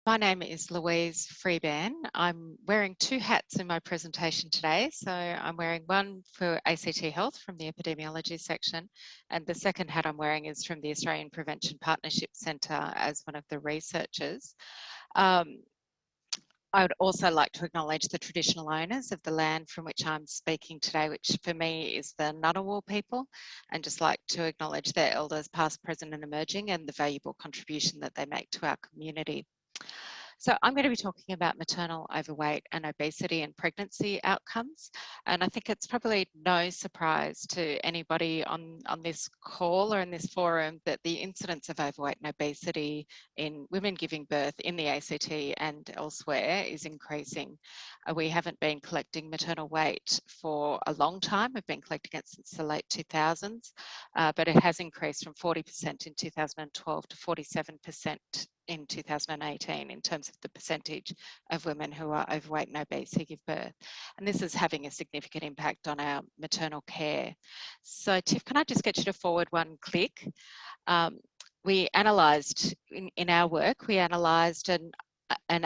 My name is Louise Freebairn. I'm wearing two hats in my presentation today. So I'm wearing one for ACT Health from the epidemiology section, and the second hat I'm wearing is from the Australian Prevention Partnership Centre as one of the researchers. I would also like to acknowledge the traditional owners of the land from which I'm speaking today, which for me is the Ngunnawal people, and just like to acknowledge their elders past, present and emerging, and the valuable contribution that they make to our community. So I'm going to be talking about maternal overweight and obesity and pregnancy outcomes. And I think it's probably no surprise to anybody on this call or in this forum that the incidence of overweight and obesity in women giving birth in the ACT and elsewhere is increasing. We haven't been collecting maternal weight for a long time. We've been collecting it since the late 2000s, but it has increased from 40% in 2012 to 47% in 2018 in terms of the percentage of women who are overweight and obese who give birth. And this is having a significant impact on our maternal care. So Tiff, can I just get you to forward one click? We analysed, in our work, we analysed an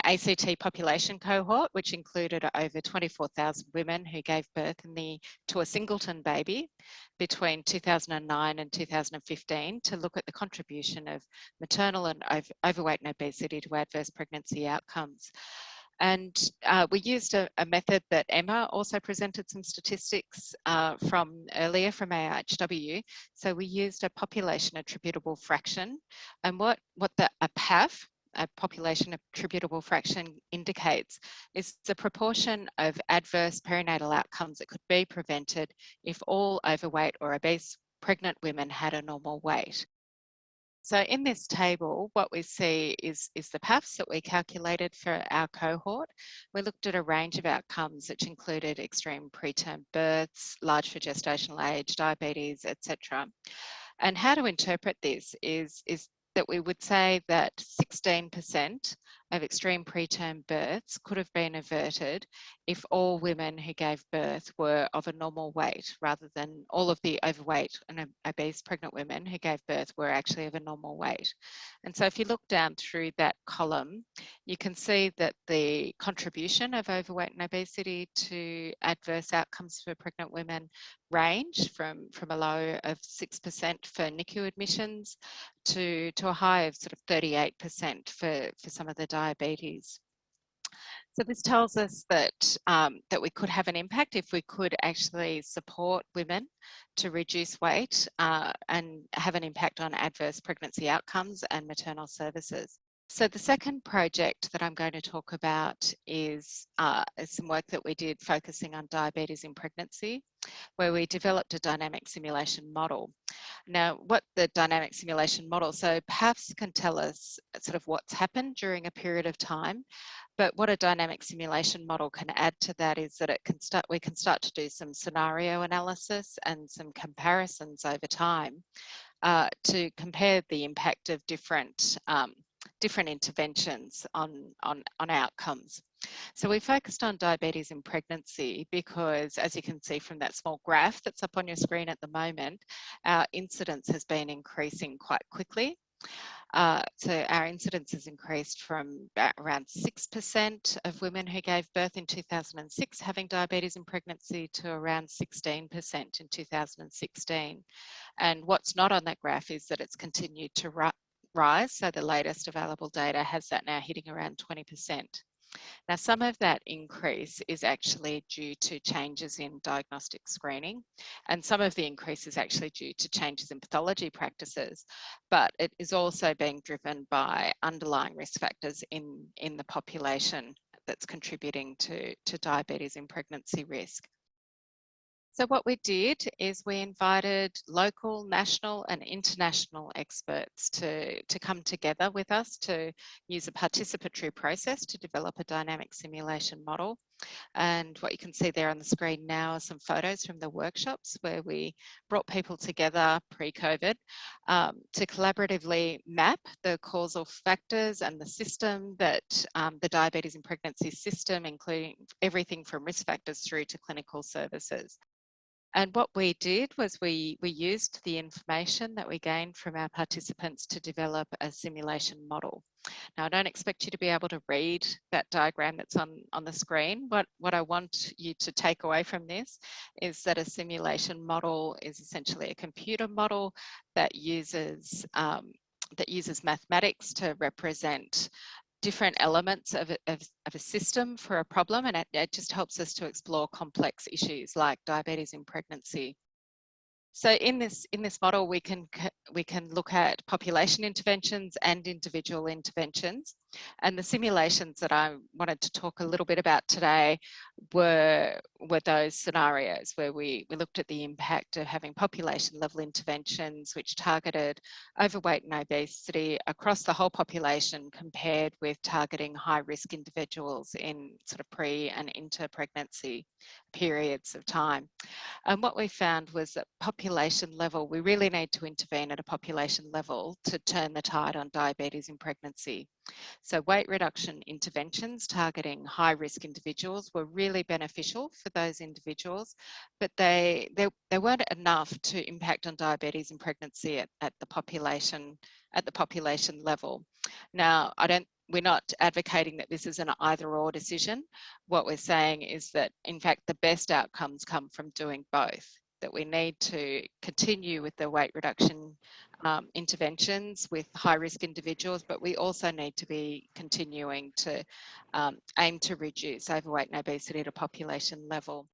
ACT population cohort, which included over 24,000 women who gave birth to a singleton baby between 2009 and 2015 to look at the contribution of maternal and overweight and obesity to adverse pregnancy outcomes. And we used a method that Emma also presented some statistics from earlier from AIHW. So we used a population attributable fraction, and what a PAF, a population attributable fraction, indicates is the proportion of adverse perinatal outcomes that could be prevented if all overweight or obese pregnant women had a normal weight. So in this table, what we see is the PAFs that we calculated for our cohort. We looked at a range of outcomes which included extreme preterm births, large for gestational age, diabetes, etc. And how to interpret this is that we would say that 16% of extreme preterm births could have been averted if all women who gave birth were of a normal weight, rather than all of the overweight and obese pregnant women who gave birth were actually of a normal weight. And so if you look down through that column, you can see that the contribution of overweight and obesity to adverse outcomes for pregnant women range from a low of 6% for NICU admissions to a high of sort of 38% for some of the diabetes. So this tells us that that we could have an impact if we could actually support women to reduce weight and have an impact on adverse pregnancy outcomes and maternal services. So the second project that I'm going to talk about is some work that we did focusing on diabetes in pregnancy, where we developed a dynamic simulation model. Now, what the dynamic simulation model, so perhaps can tell us sort of what's happened during a period of time, but what a dynamic simulation model can add to that is that we can start to do some scenario analysis and some comparisons over time to compare the impact of different interventions on outcomes. So we focused on diabetes in pregnancy because, as you can see from that small graph that's up on your screen at the moment, our incidence has been increasing quite quickly. So our incidence has increased from around 6% of women who gave birth in 2006 having diabetes in pregnancy to around 16% in 2016. And what's not on that graph is that it's continued to rise. So the latest available data has that now hitting around 20%. Now, some of that increase is actually due to changes in diagnostic screening, and some of the increase is actually due to changes in pathology practices, but it is also being driven by underlying risk factors in the population that's contributing to diabetes in pregnancy risk. So what we did is we invited local, national and international experts to come together with us to use a participatory process to develop a dynamic simulation model. And what you can see there on the screen now are some photos from the workshops where we brought people together pre-COVID to collaboratively map the causal factors and the system that the diabetes in pregnancy system, including everything from risk factors through to clinical services. And what we did was we used the information that we gained from our participants to develop a simulation model. Now, I don't expect you to be able to read that diagram that's on the screen. What I want you to take away from this is that a simulation model is essentially a computer model that uses mathematics to represent different elements of a system for a problem, and it just helps us to explore complex issues like diabetes in pregnancy. So in this model, we can look at population interventions and individual interventions. And the simulations that I wanted to talk a little bit about today were those scenarios where we looked at the impact of having population level interventions which targeted overweight and obesity across the whole population, compared with targeting high risk individuals in sort of pre and inter pregnancy periods of time. And what we found was that population level, we really need to intervene at a population level to turn the tide on diabetes in pregnancy. So weight reduction interventions targeting high risk individuals were really beneficial for those individuals, but they weren't enough to impact on diabetes in pregnancy at the population level. Now, we're not advocating that this is an either or decision. What we're saying is that, in fact, the best outcomes come from doing both, that we need to continue with the weight reduction interventions with high risk individuals, but we also need to be continuing to aim to reduce overweight and obesity at a population level.